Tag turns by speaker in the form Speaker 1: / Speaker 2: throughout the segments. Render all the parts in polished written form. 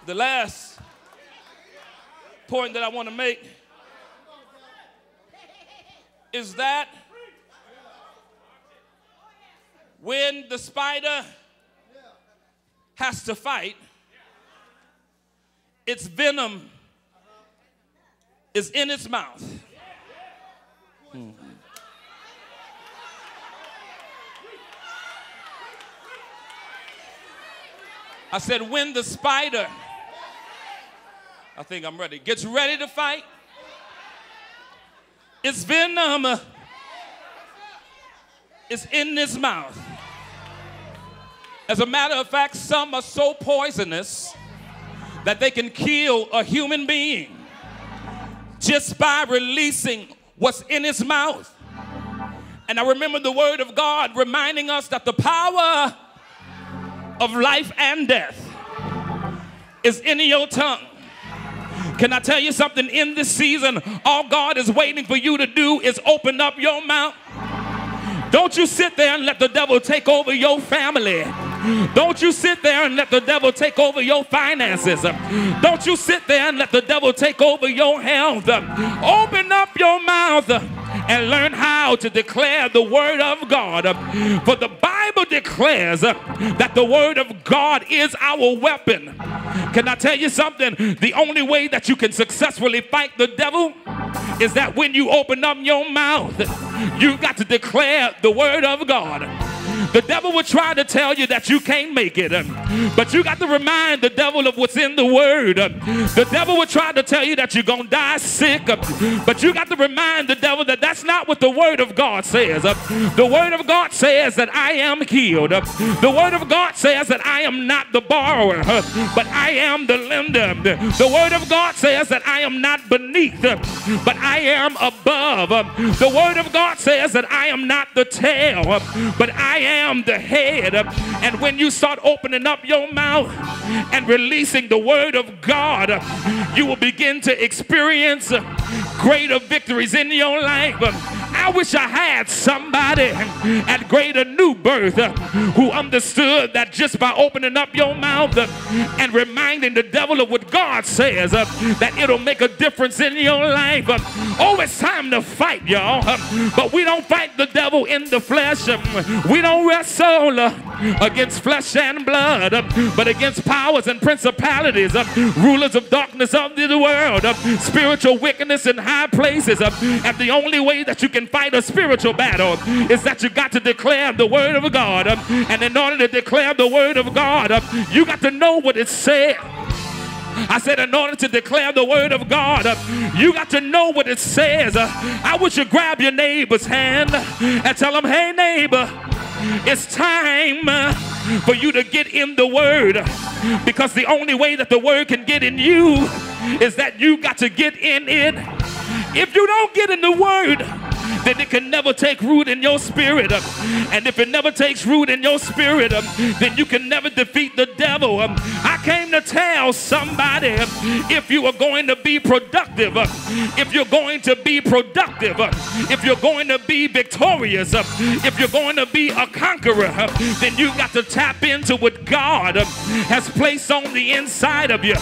Speaker 1: The last point that I want to make is that when the spider has to fight, its venom is in its mouth. I said, when the spider, I think I'm ready, gets ready to fight, its venom is in its mouth. As a matter of fact, some are so poisonous that they can kill a human being just by releasing what's in its mouth. And I remember the word of God reminding us that the power of life and death is in your tongue. Can I tell you something? In this season, all God is waiting for you to do is open up your mouth. Don't you sit there and let the devil take over your family. Don't you sit there and let the devil take over your finances. Don't you sit there and let the devil take over your health. Open up your mouth and learn how to declare the word of God. For the Bible declares that the word of God is our weapon. Can I tell you something? The only way that you can successfully fight the devil is that when you open up your mouth, you got to declare the word of God. The devil will try to tell you that you can't make it, but you got to remind the devil of what's in the word. The devil will try to tell you that you're going to die sick, but you got to remind the devil that that's not what the word of God says. The word of God says that I am healed. The word of God says that I am not the borrower, but I am the lender. The word of God says that I am not beneath, but I am above. The word of God says that I am not the tail, but I am the head. And when you start opening up your mouth and releasing the word of God, you will begin to experience greater victories in your life. I wish I had somebody at Greater New Birth who understood that just by opening up your mouth and reminding the devil of what God says, that it'll make a difference in your life. Oh, it's time to fight, y'all. But we don't fight the devil in the flesh. We don't wrestle against flesh and blood, but against powers and principalities, rulers of darkness of the world, spiritual wickedness in high places. And the only way that you can fight a spiritual battle is that you got to declare the word of God. And in order to declare the word of God, you got to know what it said. I said, in order to declare the word of God, you got to know what it says. I wish you grab your neighbor's hand and tell him, hey, neighbor, it's time for you to get in the word, because the only way that the word can get in you is that you got to get in it. If you don't get in the word, then it can never take root in your spirit. And if it never takes root in your spirit, then you can never defeat the devil. I came to tell somebody, if you are going to be productive, if you're going to be productive, if you're going to be victorious, if you're going to be a conqueror, then you got to tap into what God has placed on the inside of you.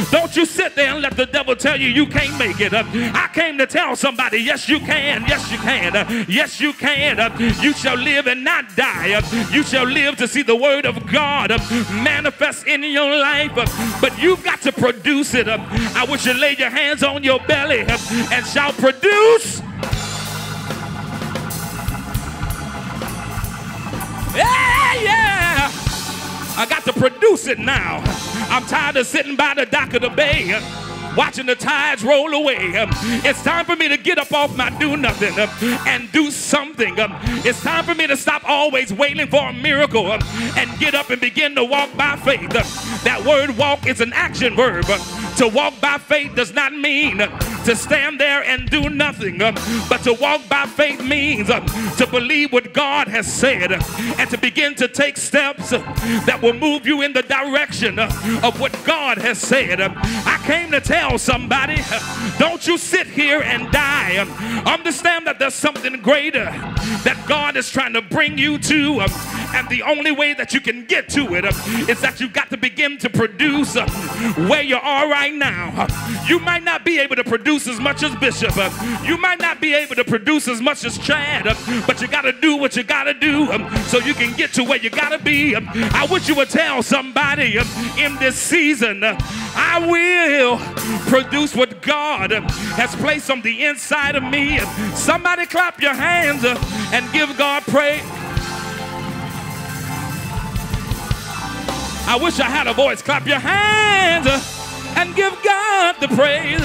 Speaker 1: Don't you sit there and let the devil tell you you can't make it. I came to tell somebody, yes you can, yes you can. Yes, you can. You shall live and not die. You shall live to see the word of God manifest in your life. But you've got to produce it. I wish you lay your hands on your belly and shall produce. Yeah. I got to produce it now. I'm tired of sitting by the dock of the bay watching the tides roll away. It's time for me to get up off my do nothing and do something. It's time for me to stop always waiting for a miracle and get up and begin to walk by faith. That word walk is an action verb. To walk by faith does not mean To stand there and do nothing but to walk by faith means to believe what God has said and to begin to take steps that will move you in the direction of what God has said. I came to tell somebody, don't you sit here and die. Understand that there's something greater that God is trying to bring you to, and the only way that you can get to it is that you've got to begin to produce where you are right now. You might not be able to produce as much as Bishop. You might not be able to produce as much as Chad, but you got to do what you got to do so you can get to where you got to be. I wish you would tell somebody in this season, I will produce what God has placed on the inside of me. Somebody clap your hands and give God praise. I wish I had a voice. Clap your hands and give God the praise.